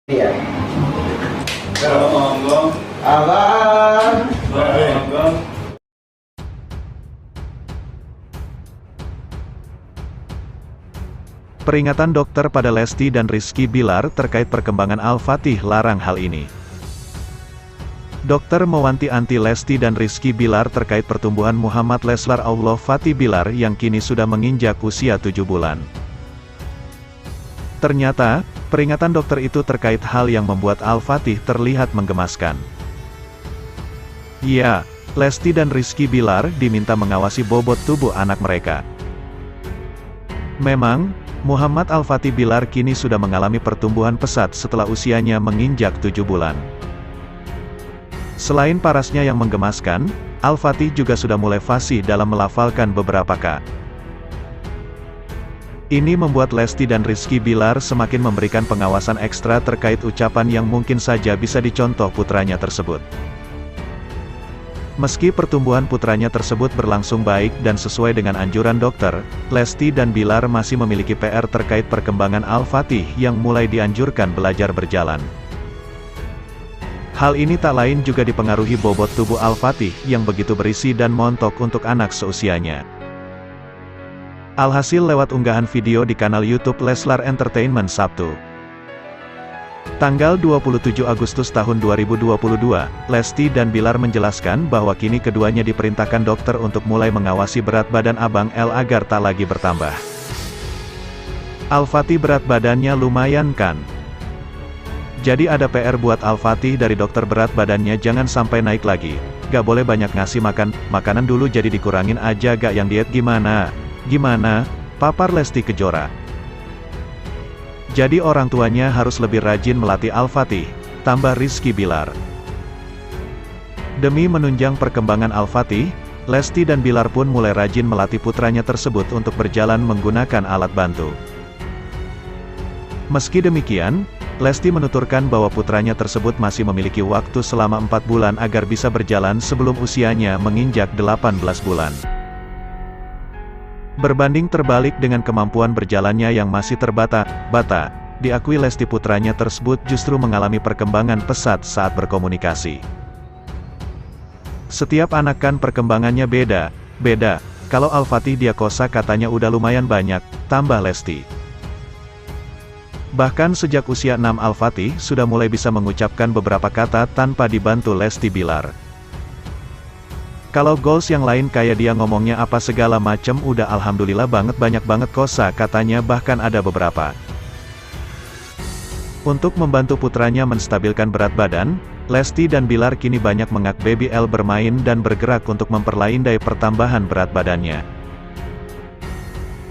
Iya. Monggo. Abang. Monggo. Peringatan dokter pada Lesti dan Rizky Bilar terkait perkembangan Al-Fatih larang hal ini. Dokter mewanti-wanti Lesti dan Rizky Bilar terkait pertumbuhan Muhammad Leslar Allah Fatih Bilar yang kini sudah menginjak usia 7 bulan. Ternyata, peringatan dokter itu terkait hal yang membuat Al-Fatih terlihat menggemaskan. Ya, Lesti dan Rizky Bilar diminta mengawasi bobot tubuh anak mereka. Memang, Muhammad Al-Fatih Bilar kini sudah mengalami pertumbuhan pesat setelah usianya menginjak 7 bulan. Selain parasnya yang menggemaskan, Al-Fatih juga sudah mulai fasih dalam melafalkan beberapa kata. Ini membuat Lesti dan Rizky Bilar semakin memberikan pengawasan ekstra terkait ucapan yang mungkin saja bisa dicontoh putranya tersebut. Meski pertumbuhan putranya tersebut berlangsung baik dan sesuai dengan anjuran dokter, Lesti dan Bilar masih memiliki PR terkait perkembangan Al-Fatih yang mulai dianjurkan belajar berjalan. Hal ini tak lain juga dipengaruhi bobot tubuh Al-Fatih yang begitu berisi dan montok untuk anak seusianya. Alhasil lewat unggahan video di kanal YouTube Leslar Entertainment Sabtu, tanggal 27 Agustus tahun 2022, Lesti dan Bilar menjelaskan bahwa kini keduanya diperintahkan dokter untuk mulai mengawasi berat badan Abang L agar tak lagi bertambah. Al-Fatih berat badannya lumayan kan? Jadi ada PR buat Al-Fatih dari dokter, berat badannya jangan sampai naik lagi. Gak boleh banyak ngasih makanan dulu, jadi dikurangin aja, gak yang diet gimana? Gimana? Papar Lesti Kejora. Jadi orang tuanya harus lebih rajin melatih Al-Fatih, tambah Rizky Bilar. Demi menunjang perkembangan Al-Fatih, Lesti dan Bilar pun mulai rajin melatih putranya tersebut untuk berjalan menggunakan alat bantu. Meski demikian, Lesti menuturkan bahwa putranya tersebut masih memiliki waktu selama 4 bulan agar bisa berjalan sebelum usianya menginjak 18 bulan. Berbanding terbalik dengan kemampuan berjalannya yang masih terbata-bata, diakui Lesti putranya tersebut justru mengalami perkembangan pesat saat berkomunikasi. Setiap anak kan perkembangannya beda. Kalau Al-Fatih dia kosa katanya udah lumayan banyak, tambah Lesti. Bahkan sejak usia 6 Al-Fatih sudah mulai bisa mengucapkan beberapa kata tanpa dibantu Lesti Bilar. Kalau goals yang lain kayak dia ngomongnya apa segala macem udah alhamdulillah banyak banget kosa katanya, bahkan ada beberapa. Untuk membantu putranya menstabilkan berat badan, Lesti dan Bilar kini banyak mengajak Baby L bermain dan bergerak untuk memperlindai pertambahan berat badannya.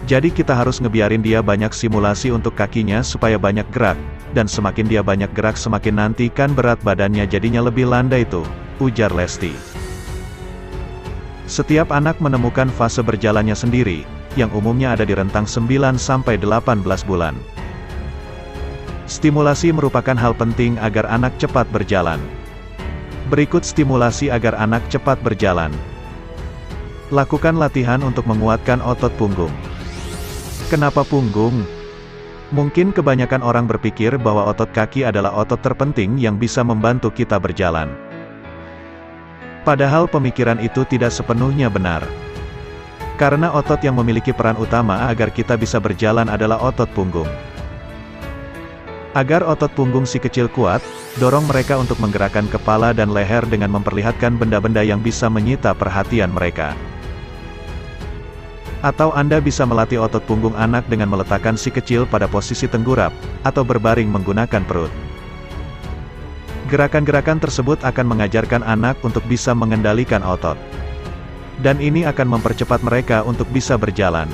Jadi kita harus ngebiarin dia banyak simulasi untuk kakinya supaya banyak gerak, dan semakin dia banyak gerak semakin nanti kan berat badannya jadinya lebih landai tuh, ujar Lesti. Setiap anak menemukan fase berjalannya sendiri, yang umumnya ada di rentang 9-18 bulan. Stimulasi merupakan hal penting agar anak cepat berjalan. Berikut stimulasi agar anak cepat berjalan. Lakukan latihan untuk menguatkan otot punggung. Kenapa punggung? Mungkin kebanyakan orang berpikir bahwa otot kaki adalah otot terpenting yang bisa membantu kita berjalan. Padahal pemikiran itu tidak sepenuhnya benar. Karena otot yang memiliki peran utama agar kita bisa berjalan adalah otot punggung. Agar otot punggung si kecil kuat, dorong mereka untuk menggerakkan kepala dan leher dengan memperlihatkan benda-benda yang bisa menyita perhatian mereka. Atau Anda bisa melatih otot punggung anak dengan meletakkan si kecil pada posisi tenggurap, atau berbaring menggunakan perut. Gerakan-gerakan tersebut akan mengajarkan anak untuk bisa mengendalikan otot. Dan ini akan mempercepat mereka untuk bisa berjalan.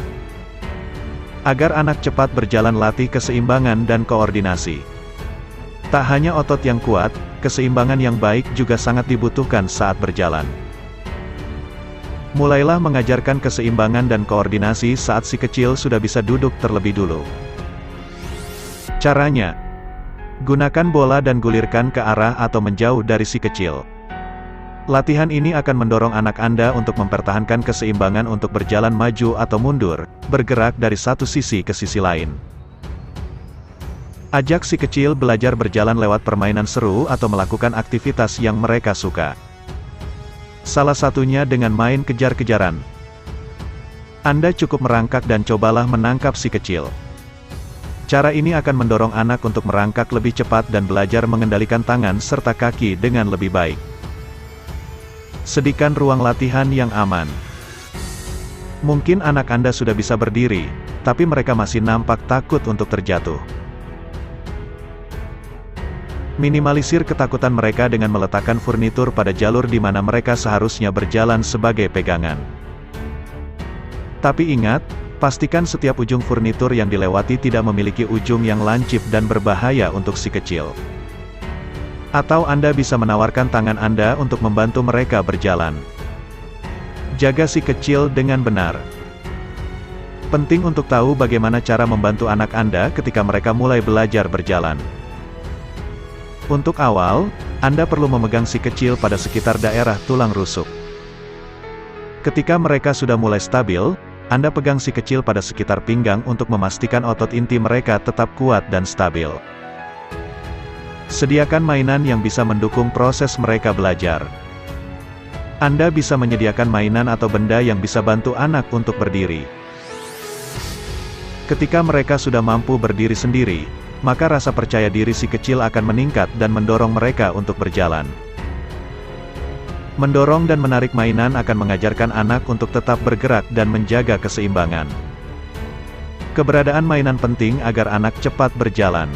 Agar anak cepat berjalan, latih keseimbangan dan koordinasi. Tak hanya otot yang kuat, keseimbangan yang baik juga sangat dibutuhkan saat berjalan. Mulailah mengajarkan keseimbangan dan koordinasi saat si kecil sudah bisa duduk terlebih dulu. Caranya, gunakan bola dan gulirkan ke arah atau menjauh dari si kecil. Latihan ini akan mendorong anak Anda untuk mempertahankan keseimbangan untuk berjalan maju atau mundur, bergerak dari satu sisi ke sisi lain. Ajak si kecil belajar berjalan lewat permainan seru atau melakukan aktivitas yang mereka suka. Salah satunya dengan main kejar-kejaran. Anda cukup merangkak dan cobalah menangkap si kecil. Cara ini akan mendorong anak untuk merangkak lebih cepat dan belajar mengendalikan tangan serta kaki dengan lebih baik. Sediakan ruang latihan yang aman. Mungkin anak Anda sudah bisa berdiri, tapi mereka masih nampak takut untuk terjatuh. Minimalisir ketakutan mereka dengan meletakkan furnitur pada jalur di mana mereka seharusnya berjalan sebagai pegangan. Tapi ingat, pastikan setiap ujung furnitur yang dilewati tidak memiliki ujung yang lancip dan berbahaya untuk si kecil. Atau Anda bisa menawarkan tangan Anda untuk membantu mereka berjalan. Jaga si kecil dengan benar. Penting untuk tahu bagaimana cara membantu anak Anda ketika mereka mulai belajar berjalan. Untuk awal, Anda perlu memegang si kecil pada sekitar daerah tulang rusuk. Ketika mereka sudah mulai stabil, Anda pegang si kecil pada sekitar pinggang untuk memastikan otot inti mereka tetap kuat dan stabil. Sediakan mainan yang bisa mendukung proses mereka belajar. Anda bisa menyediakan mainan atau benda yang bisa bantu anak untuk berdiri. Ketika mereka sudah mampu berdiri sendiri, maka rasa percaya diri si kecil akan meningkat dan mendorong mereka untuk berjalan. Mendorong dan menarik mainan akan mengajarkan anak untuk tetap bergerak dan menjaga keseimbangan. Keberadaan mainan penting agar anak cepat berjalan.